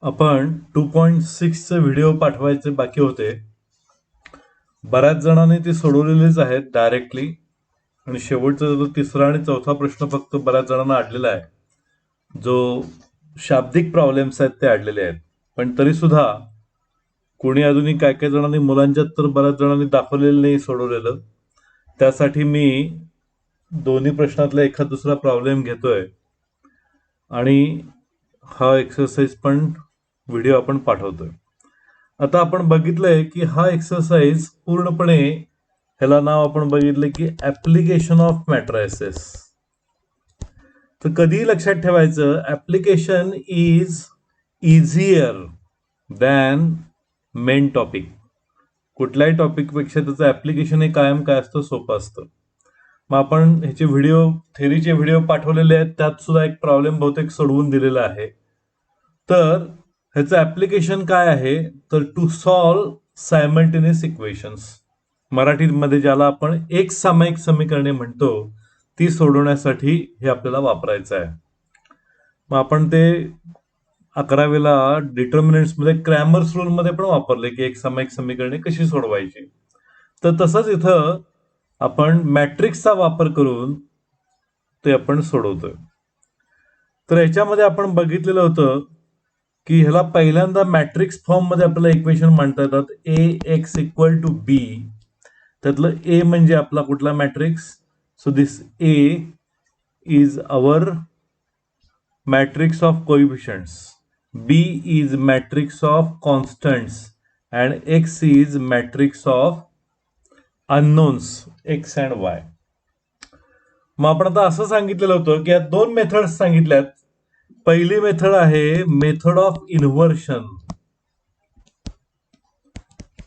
आपण 2.6चे व्हिडिओ पाठवायचे बाकी होते. बऱ्याच जणांनी ते सोडवलेलेच आहेत डायरेक्टली, आणि शेवटचा जो तिसरा आणि चौथा प्रश्न फक्त बऱ्याच जणांना अडलेला आहे, जो शाब्दिक प्रॉब्लेम्स आहेत ते अडलेले आहेत. पण तरी सुद्धा कोणी अजूनही काय काय जणांनी मुलांच्यात तर बऱ्याच जणांनी दाखवलेलं नाही सोडवलेलं. त्यासाठी मी दोन्ही प्रश्नातला एखाद दुसरा प्रॉब्लेम घेतोय आणि हा एक्सरसाइज पण व्हिडिओ आपण पाठवतोय. आता आपण बघितलंय की हा एक्सरसाइज पूर्णपणे, ह्याला नाव आपण बघितलं की ऍप्लिकेशन ऑफ मॅट्रायसेस. तर कधीही लक्षात ठेवायचं, application is easier than main topic. कुठल्याही टॉपिकपेक्षा त्याचं ऍप्लिकेशन हे कायम काय असतं, सोपं असतं. मग आपण ह्याचे व्हिडिओ, थेरीचे व्हिडिओ पाठवलेले आहेत, त्यात सुद्धा एक प्रॉब्लेम बहुतेक सोडवून दिलेला आहे. तर ह्याचं ऍप्लिकेशन काय आहे, तर टू सॉल्व सायमल्टेनियस इक्वेशन्स, मराठीमध्ये ज्याला आपण एक सामायिक समीकरणे म्हणतो, ती सोडवण्यासाठी हे आपल्याला वापरायचं आहे. मग आपण ते 11वीला डिटर्मिनंट्स मध्ये क्रॅमर्स रूल मध्ये पण वापरले की एक सामायिक समीकरणे कशी सोडवायची. तर तसंच इथं आपण मॅट्रिक्सचा वापर करून ते आपण सोडवतोय. तर याच्यामध्ये आपण बघितलेलं होतं की ह्याला पहिल्यांदा मॅट्रिक्स फॉर्म मध्ये आपल्याला इक्वेशन मांडता येतात. ए एक्स इक्वल टू बी, त्यातलं ए म्हणजे आपला कुठला matrix, so this A is our matrix of coefficients, B is matrix of constants, and X is matrix of unknowns X and Y. मग आपण आता असं सांगितलेलं होतं की या दोन मेथड्स सांगितल्यात. पहिली मेथड आहे मेथड ऑफ इन्व्हर्शन,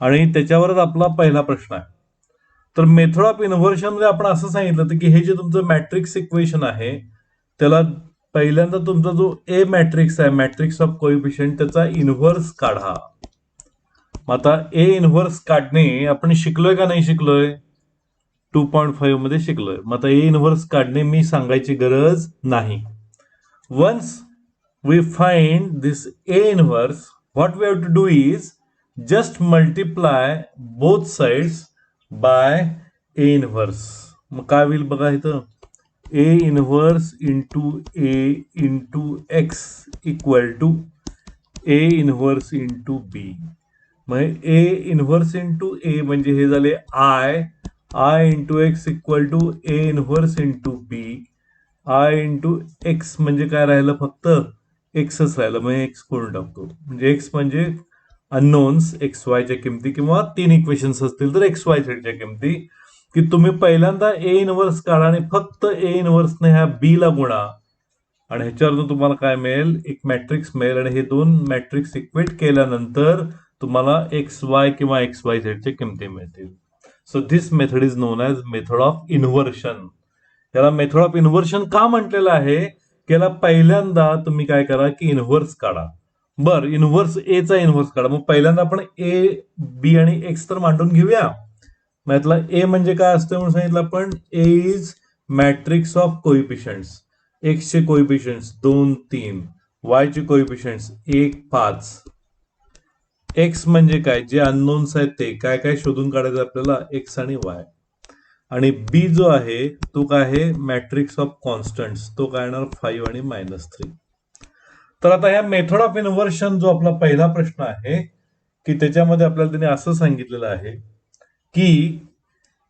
आणि त्याच्यावरच आपला पहिला प्रश्न आहे. तर मेथड ऑफ इन्व्हर्शन मध्ये आपण असं सांगितलं होतं की हे जे तुमचं मॅट्रिक्स इक्वेशन आहे, त्याला पहिल्यांदा तुमचा जो ए मॅट्रिक्स आहे, मॅट्रिक्स ऑफ कोएफिशिएंट, त्याचा इन्व्हर्स काढा. आता ए इन्व्हर्स काढणे आपण शिकलोय का नाही शिकलोय, 2.5 मध्ये शिकलोय. मग आता ए इन्व्हर्स काढणे मी सांगायची गरज नाही. Once we find this A inverse, what we have to do is just multiply both sides by A inverse. मग काय होईल बघा इथं, A inverse into A into X equal to A inverse into B. मग A inverse into A म्हणजे हे झाले I into X equal to A inverse into B. I into X म्हणजे काय राहिलं, फक्त एक्सच राहिलं, मग एक्स करून टाकतो. म्हणजे एक्स म्हणजे अननोन्स एक्स वायच्या किमती, किंवा 3 इक्वेशन्स असतील तर एक्स वाय झेडच्या किमती, की तुम्ही पहिल्यांदा ए इन्व्हर्स काढा आणि फक्त ए इन्व्हर्सने ह्या बी ला गुणा, आणि ह्याच्यावरून तुम्हाला काय मिळेल, एक मॅट्रिक्स मिळेल. आणि हे दोन मॅट्रिक्स इक्वेट केल्यानंतर तुम्हाला एक्स वाय किंवा एक्स वाय झेडच्या किमती मिळतील. So this method is non as method of inversion. याला मेथड ऑफ इन्व्हर्शन का म्हटलेलं आहे, की याला पहिल्यांदा तुम्ही काय करा की इन्व्हर्स काढा. बर, इन्व्हर्स ए चा इन्व्हर्स काढा. मग पहिल्यांदा आपण ए बी आणि एक्स तर मांडून घेऊया. मग यातला ए म्हणजे काय असतं म्हणून सांगितलं आपण, A is matrix of coefficients. X चे कोइफिशियंट्स 2, 3, वाय चे कोइफिशियंट्स 1, 5. एक्स म्हणजे काय, जे अननोन्स आहेत ते काय काय शोधून काढायचं आपल्याला, एक्स आणि वाय. आणि बी जो आहे तो काय आहे, मॅट्रिक्स ऑफ कॉन्स्टंट्स, तो काय येणार 5 आणि -3. तर आता ह्या मेथड ऑफ इन्व्हर्शन जो आपला पहिला प्रश्न आहे, की त्याच्यामध्ये आपल्याला त्याने असं सांगितलेलं आहे की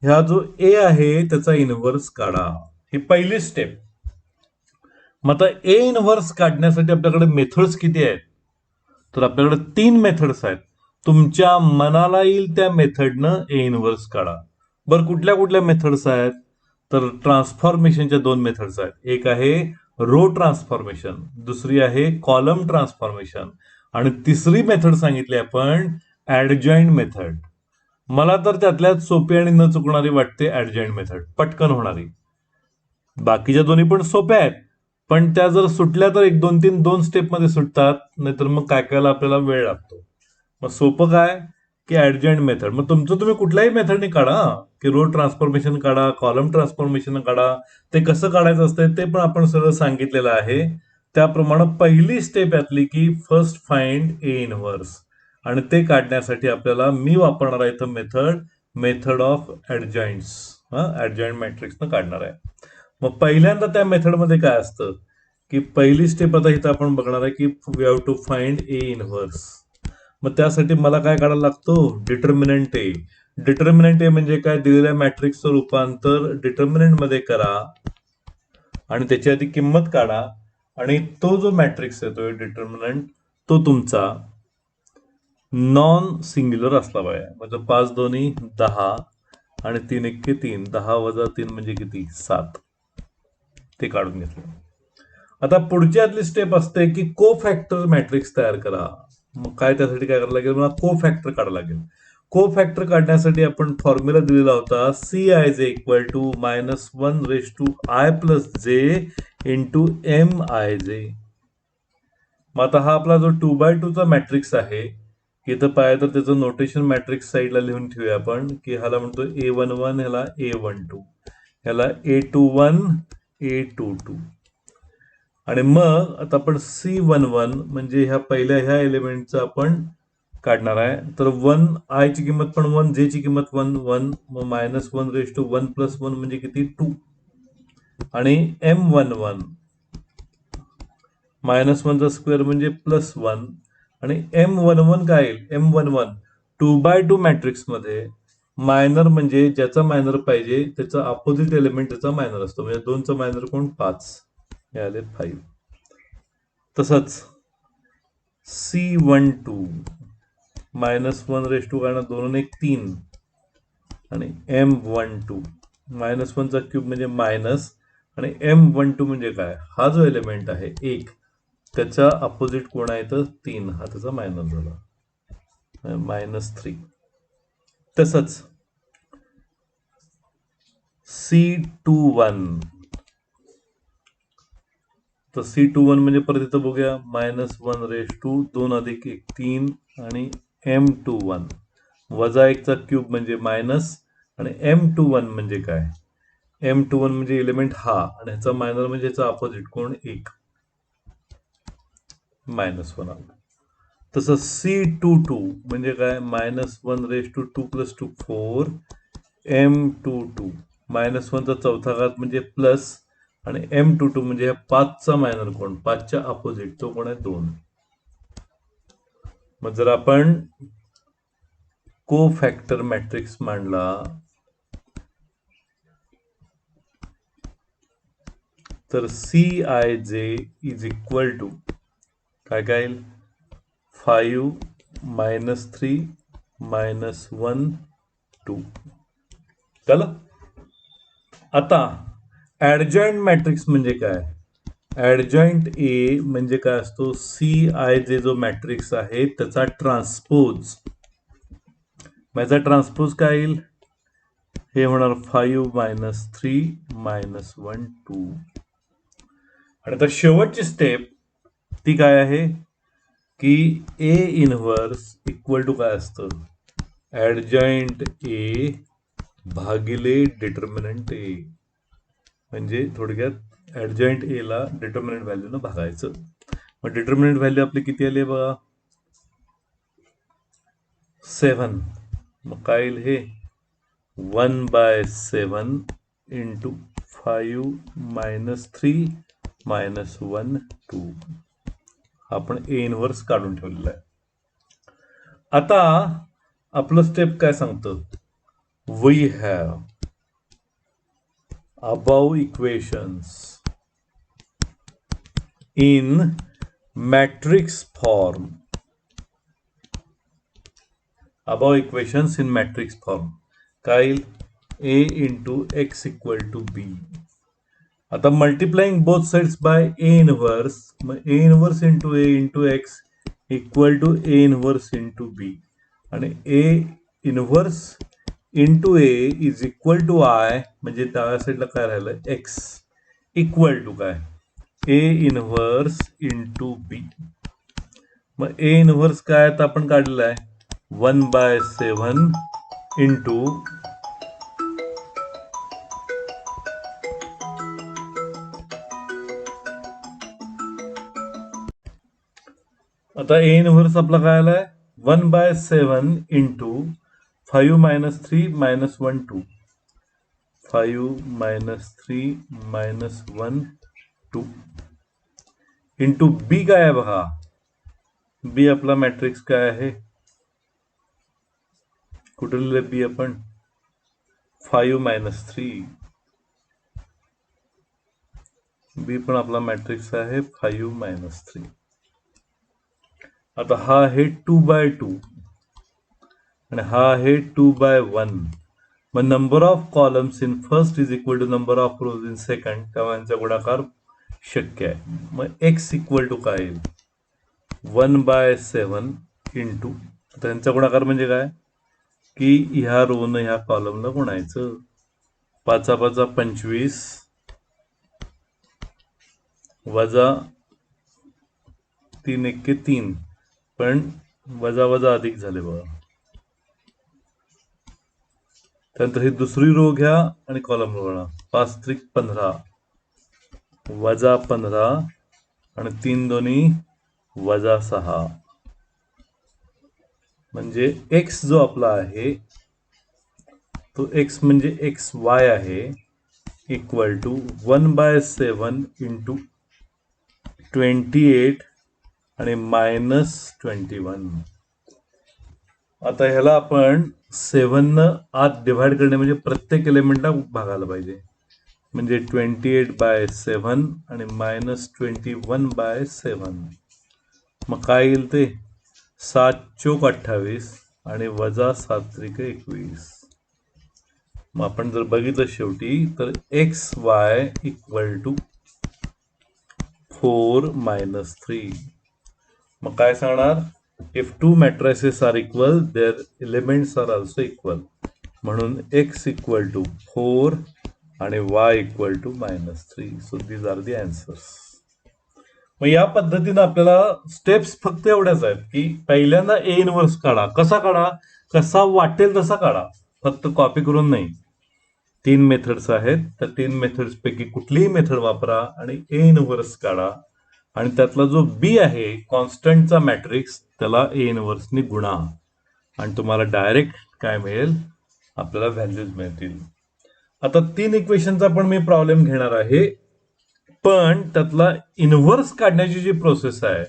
ह्या जो ए आहे त्याचा इन्व्हर्स काढा. ही पहिली स्टेप. मग आता ए इन्व्हर्स काढण्यासाठी आपल्याकडे मेथड्स किती आहेत, तर आपल्याकडे 3 मेथड्स आहेत. तुमच्या मनाला येईल त्या मेथडनं ए इन्व्हर्स काढा. बरं, कुठल्या कुठल्या मेथड्स आहेत, तर ट्रान्सफॉर्मेशनच्या 2 मेथड्स आहेत. एक आहे रो ट्रान्सफॉर्मेशन, दुसरी आहे कॉलम ट्रान्सफॉर्मेशन, आणि तिसरी मेथड सांगितली आपण ऍडजॉइंट मेथड. मला तर त्यातल्यात सोपी आणि न चुकणारी वाटते ऍडजॉइंट मेथड, पटकन होणारी. बाकीच्या दोन्ही पण सोप्या आहेत, पण त्या जर सुटल्या तर 1, 2, 3 2 स्टेप मध्ये सुटतात, नाहीतर मग काय करायला आपल्याला वेळ लागतो. मग सोपं काय की ऍडजॉइंट मेथड. मग तुमचं तुम्ही कुठल्याही मेथडने काढा, की रो ट्रान्सफॉर्मेशन काढा, कॉलम ट्रान्सफॉर्मेशन काढा. ते कसं काढायचं असतं ते पण आपण सगळं सांगितलेलं आहे. त्याप्रमाणे पहिली स्टेप यातली की फर्स्ट फाइंड ए इनव्हर्स, आणि ते काढण्यासाठी आपल्याला मी वापरणार आहे इथं मेथड ऑफ ऍडजॉइंट्स. ऍडजॉइंट मॅट्रिक्सनं काढणार आहे. मग पहिल्यांदा त्या मेथडमध्ये काय असतं की पहिली स्टेप आता इथं आपण बघणार आहे की we have to find a inverse. मग त्यासाठी मला काय काढायला लागतो, डिटर्मिनंट ए. डिटर्मिनंट ए म्हणजे काय, दिलेल्या मॅट्रिक्सचं रूपांतर डिटर्मिनंट मध्ये करा आणि त्याची आधी किंमत काढा, आणि तो जो मॅट्रिक्स येतोय डिटर्मिनंट, तो तुमचा नॉन सिंग्युलर असला पाहिजे. म्हणजे 5 दोन्ही 10 आणि 3 एक्के 3, 10 वजा 3 म्हणजे किती, 7. ते काढून घेतलं. आता पुढची आतली स्टेप असते की को फॅक्टर मॅट्रिक्स तयार करा. मग काय त्यासाठी काय करायला लागेल, मला को फॅक्टर काढायला लागेल. को फॅक्टर काढण्यासाठी आपण फॉर्म्युला दिलेला होता, C I J equal to -1 into M I J. मग आता हा आपला जो 2x2 चा मॅट्रिक्स आहे, इथं पाहिजे तर त्याचं नोटेशन मॅट्रिक्स साईडला लिहून ठेवूया आपण, की ह्याला म्हणतो A11, ह्याला A12, ह्याला A21, A22. आणि मग आता आपण C11 म्हणजे ह्या एलिमेंटचं आपण काढणार आहे. तर 1 आय ची किंमत पण 1, जे ची किंमत 1, 1, मग -1 + 1 म्हणजे किती, 2. आणि M11 -1चा स्क्वेअर म्हणजे +1, आणि M11 काय येईल, M11 2x2 मॅट्रिक्स मध्ये मायनर म्हणजे ज्याचा मायनर पाहिजे त्याचा अपोजिट एलिमेंट त्याचा मायनर असतो. म्हणजे 2चा मायनर कोण, 5, हे आले 5. तसंच C12 -1 कारण 2 1 3, आणि M12 -1चा क्यूब म्हणजे मायनस, आणि M12 म्हणजे काय, हा जो एलिमेंट आहे 1, त्याचा अपोजिट कोण आहे तर 3, हा त्याचा मायनस झाला, -3. तसंच C21, तर C21 म्हणजे परत इथं बघूया, -1 2 अधिक 1 3, आणि M21 वजा 1चा क्यूब म्हणजे मायनस, आणि M21 म्हणजे काय, M21 म्हणजे एलिमेंट हा, आणि ह्याचा मायनर म्हणजे ह्याचा अपोजिट कोण, 1, -1 आला. तसं C22 म्हणजे काय, -1 2 + 2 4, M22 -1चा चौथा घात म्हणजे प्लस, आणि M22 म्हणजे ह्या 5चा मायनर कोण, 5च्या अपोजिट तो कोण आहे, 2. मग जर आपण को फॅक्टर मॅट्रिक्स मांडला तर CIJ इज इक्वल टू काय काय येईल, 5 -3 -1 2. चला आता ऍडजॉइंट मॅट्रिक्स म्हणजे काय, ऍडजॉइंट ए म्हणजे काय असतो, CIJ जो मॅट्रिक्स आहे त्याचा ट्रान्सपोज. माझा ट्रान्सपोज काय येईल, हे होणार 5 -3 -1 2. आणि आता शेवटची स्टेप ती काय आहे की ए इनव्हर्स इक्वल टू काय असतं, ऍडजॉइंट ए भागिले डिटर्मिनंट ए. म्हणजे थोडक्यात ऍडजॉइंट ए ला डिटर्मिनंट व्हॅल्यूनं भागायचं. मग डिटर्मिनंट व्हॅल्यू आपली किती आली बघा, 7. मग काय येईल, हे 1/7 इंटू 5 -3 -1 2. आपण ए इनव्हर्स काढून ठेवलेला आहे. आता आपलं स्टेप काय सांगतं, we have above equations in matrix form. Above equations in matrix form काय येईल, a into x equal to b. आता multiplying both sides by a inverse, मग a inverse into a into x equal to a inverse into b, आणि a inverse into A is equal to I, म्हणजे त्या साईडला काय राहिलं, x, equal to काय, ए inverse into B. मग ए inverse काय आता आपण काढलेला आहे, 1/7 इंटू आता ए इनव्हर्स आपला काय आलाय 1/7 इंटू 5 - 3 - 1 2 5 - 3 - 1 2 इंटू बी काय आहे बघा. बी आपला मॅट्रिक्स काय आहे, कुठे लिहिले बी आपण 5 - 3. बी पण आपला मॅट्रिक्स आहे 5 - 3. आता हा आहे 2/2 आणि हा आहे 2/1. मग number of columns in first is equal to number of rows in second, तेव्हा यांचा गुणाकार शक्य आहे. मग एक्स इक्वल टू काय येईल 1/7 इंटू, त्यांचा गुणाकार म्हणजे काय की ह्या रोनं ह्या कॉलमला गुणायचं. 5 × 5 = 25 वजा 3 × 1 = 3, पण वजा वजा अधिक झाले बघा. त्यानंतर ही दुसरी रो घ्या आणि कॉलम गणा. 5 × 3 = 15 वजा 15 आणि 3 × 2 = वजा 6. म्हणजे एक्स जो आपला आहे तो एक्स म्हणजे XY आहे इक्वल टू 1/7 इंटू 28 आणि -21. आता ह्याला आपण 7 न आत डिव्हाइड करणे म्हणजे प्रत्येक एलिमेंटला भागायला पाहिजे. म्हणजे 28/7 आणि -21/7. मग काय येईल ते 7 × 4 = 28 आणि वजा 7 × 3 = 21. मग आपण जर बघितलं शेवटी तर XY इक्वल टू 4 - 3. मग काय सांगणार if two matrices are equal their elements are also equal. म्हणून x इक्वल टू 4 आणि y equal to -3. So these are the answers. मग या पद्धतीनं आपल्याला स्टेप्स फक्त एवढ्याच आहेत की पहिल्यांदा ए इनव्हर्स काढा. कसा काढा, कसा वाटेल तसा काढा, फक्त कॉपी करून नाही. 3 मेथड्स आहेत, तर 3 मेथड्स पैकी कुठलीही मेथड वापरा आणि ए इनव्हर्स काढा आणि त्यातला जो बी आहे कॉन्स्टंटचा मॅट्रिक्स त्याला ए इनव्हर्सनी गुणा आणि तुम्हाला डायरेक्ट काय मिळेल, आपल्याला व्हॅल्यूज मिळतील. आता 3 इक्वेशनचा पण मी प्रॉब्लेम घेणार आहे, पण त्यातला इनव्हर्स काढण्याची जी प्रोसेस आहे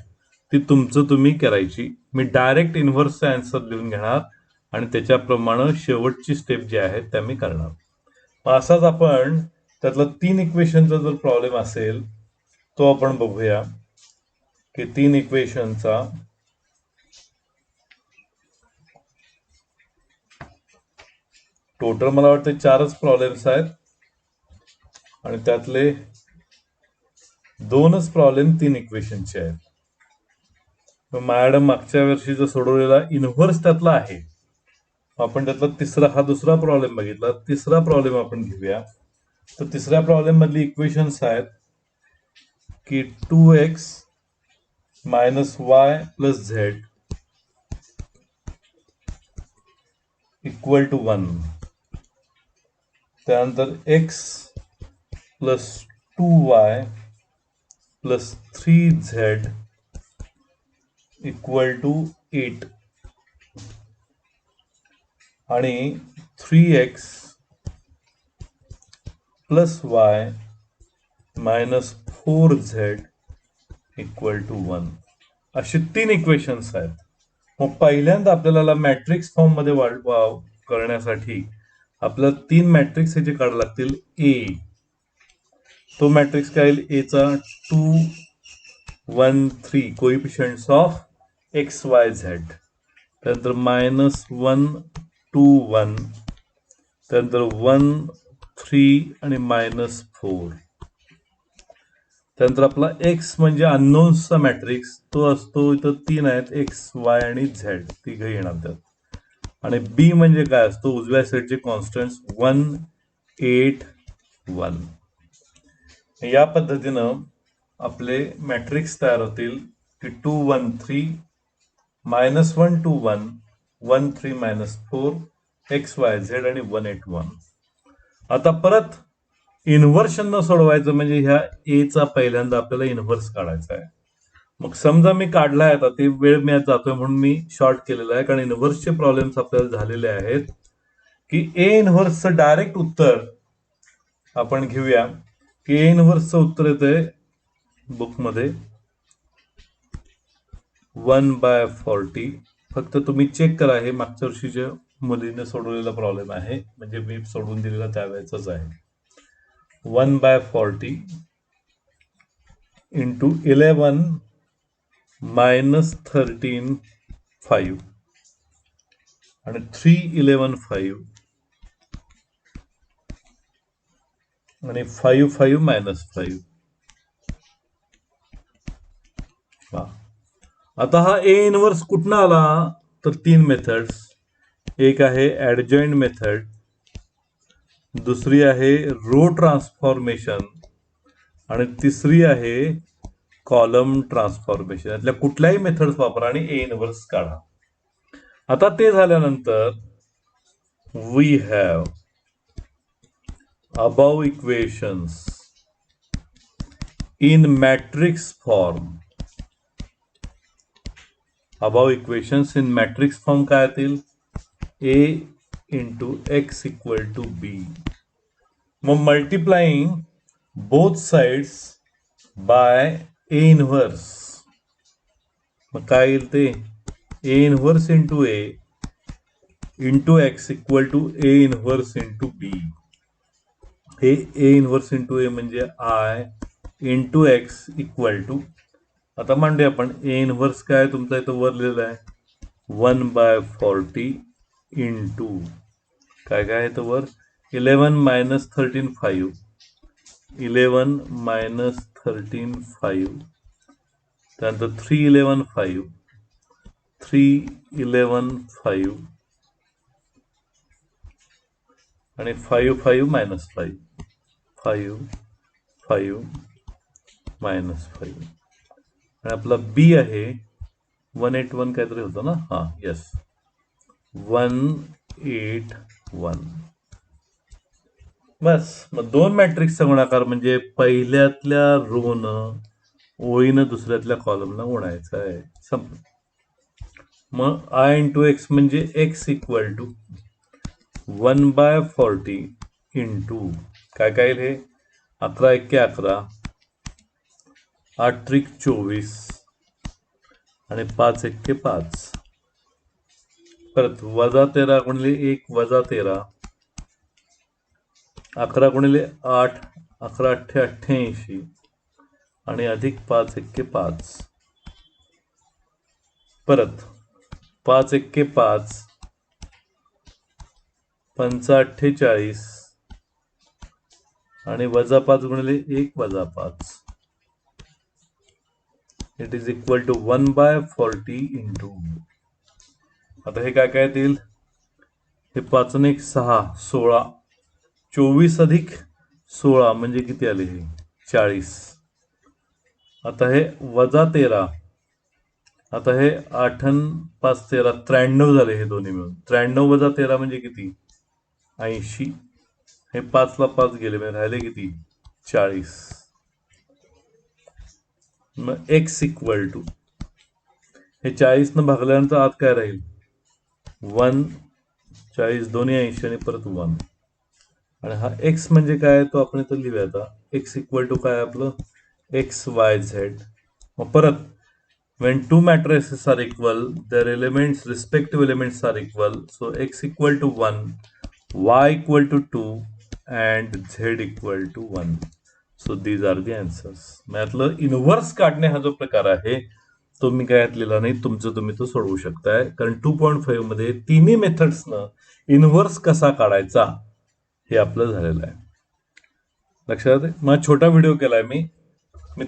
ती तुमचं तुम्ही करायची. मी डायरेक्ट इनव्हर्सचा आन्सर लिहून घेणार आणि त्याच्याप्रमाणे शेवटची स्टेप जी आहे त्या मी करणार. असाच आपण त्यातला 3 इक्वेशनचा जर प्रॉब्लेम असेल तो आपण बघूया की 3 इक्वेशनचा टोटल मला वाटतं 4च प्रॉब्लेम्स आहेत आणि त्यातले 2च प्रॉब्लेम 3 इक्वेशनचे आहेत. माझ्याकडे मागच्या वर्षी जो सोडवलेला इनव्हर्स त्यातला आहे, आपण त्यातला हा दुसरा प्रॉब्लेम बघितला. तिसरा प्रॉब्लेम आपण घेऊया. तर तिसऱ्या प्रॉब्लेम मधली इक्वेशन्स आहेत की 2x - y + z equal to 1. त्यानंतर x + 2y + 3z equal to 8 आणि 3x + y - 4z equal to 1. अशी 3 इक्वेशन्स आहेत. मग पहिल्यांदा आपल्याला मॅट्रिक्स फॉर्म मध्ये करण्यासाठी आपल्याला 3 मॅट्रिक्स ह्याचे काढावे लागतील. ए तो मॅट्रिक्स काय येईल, एचा 2 1 3 कोइफिशियंट्स ऑफ XYZ, त्यानंतर -1 2 1, त्यानंतर 1 3 आणि -4. त्यानंतर आपला एक्स म्हणजे अननोन्सचा मॅट्रिक्स तो असतो, इथं 3 आहेत एक्स वाय आणि झेड तिघ येणार त्यात. आणि बी म्हणजे काय असतो, उजव्या साईडचे कॉन्स्टंट्स 1 8 1. या पद्धतीनं आपले मॅट्रिक्स तयार होतील की 2 1 3 -1 2 1 1 3 -4 XYZ आणि 1 8 1. आता परत इन्व्हर्शन न सोडवायचं म्हणजे ह्या ए चा पहिल्यांदा आपल्याला इन्व्हर्स काढायचा आहे. मग समजा मी काढलाय, आता ते वेळ मी आज जातोय म्हणून मी शॉर्ट केलेला आहे, कारण इनव्हर्सचे प्रॉब्लेम्स आपल्याला झालेले आहेत, की ए इनव्हर्सचं डायरेक्ट उत्तर आपण घेऊया. की ए इनव्हर्सचं उत्तर येतंय बुकमध्ये 1/40. फक्त तुम्ही चेक करा, हे मागच्या वर्षीच्या मुलीने सोडवलेला प्रॉब्लेम आहे, म्हणजे मी सोडवून दिलेला त्यावेळेचाच आहे. 1/40 इंटू 11 मायनस 13 5 आणि 3 11 5 आणि 5 5 मायनस 5. आता हा ए इनव्हर्स कुठनं आला, तर 3 मेथड्स. एक आहे ऍडजॉइंट मेथड, दुसरी आहे रो ट्रान्सफॉर्मेशन आणि तिसरी आहे कॉलम ट्रान्सफॉर्मेशन. यातल्या कुठल्याही मेथड्स वापरा आणि ए इनव्हर्स काढा. आता ते झाल्यानंतर we have above equations in matrix form. above equations in matrix form काय येतील, a into x equal to b. मग multiplying both sides by a inverse, मग काय येईल ते a inverse into a into x equal to a inverse into b. हे ए inverse into A म्हणजे I into X equal to, आता मांडूया आपण. ए इनव्हर्स काय तुमचा इथं वर लिहिलेला आहे 1/40 इंटू काय काय आहे तर वर 11 मायनस 13 5, 11 मायनस 13 5, त्यानंतर 3 11 5, 3 11 5 आणि 5 5 मायनस 5, 5 5 मायनस 5. आणि आपला बी आहे 181 काहीतरी होतं ना, हा येस 181. बस. मग दोन मॅट्रिक्सचा गुणाकार म्हणजे पहिल्यातल्या रोनं ओळीनं दुसऱ्यातल्या कॉलमला गुणायचा आहे, संपलं. मग आय इंटू एक्स म्हणजे एक्स इक्वल टू 1/40 इंटू काय काय हे 11 एक्के 11, 8 त्रिक 24 आणि 5 एक्के 5. परत वजा 13 गुणिले 1 वजा 13, 11 गुणिले 8, 11 अठ्ठे 88 आणि अधिक 5 एक्के 5. परत 5 एक्के 5, 5 48 आणि वजा 5 गुणिले 1 वजा 5. It is equal to 1/40 into. आता हे काय काय येतील, हे 5 आणि 1 6, 16, 24 अधिक 16 म्हणजे किती आले हे 40. आता हे वजा 13, आता हे 8 आणि 5 13, 93 झाले हे दोन्ही मिळून. 93 वजा 13 म्हणजे किती 80. हे 5 ला 5 गेले म्हणजे राहिले किती 40. मग एक्स इक्वल टू हे 40 न भागल्यानंतर आत काय राहील 1, 40 दोन्ही 80 आणि परत 1. आणि हा एक्स म्हणजे काय तो आपण इथं लिहूया. आता एक्स इक्वल टू काय आपलं एक्स वाय झेड. मग परत when two matrices are equal, their elements, respective elements are equal. So x equal to 1, y equal to 2 and z equal to 1. So these are the answers. यातलं inverse काढणे हा जो प्रकार आहे तो मी काय लिहिला नाही, तुमचं तुम्ही तो सोडवू शकताय, कारण 2.5 मध्ये तिन्ही मेथड्सनं इनव्हर्स कसा काढायचा हे आपलं झालेलं आहे. लक्षात आहे. मग छोटा व्हिडिओ केलाय मी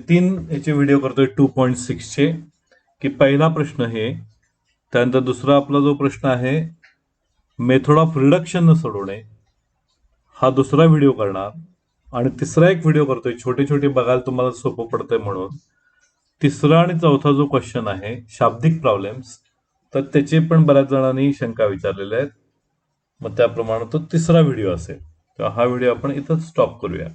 3 याचे व्हिडिओ करतोय 2.6 चे. की पहिला प्रश्न हे, त्यानंतर दुसरा आपला जो प्रश्न आहे मेथड ऑफ रिडक्शन न सोडवणे, हा दुसरा व्हिडिओ करणार. आणि तिसरा एक व्हिडिओ करतोय छोटे छोटे बघायला तुम्हाला सोपं पडतंय म्हणून. तिसरा आणि चौथा जो क्वेश्चन आहे शाब्दिक प्रॉब्लेम्स, तर त्याचे पण बऱ्याच जणांनी शंका विचारलेल्या आहेत. मग त्याप्रमाणे तो तिसरा व्हिडिओ असेल. तेव्हा हा व्हिडिओ आपण इथंच स्टॉप करूया.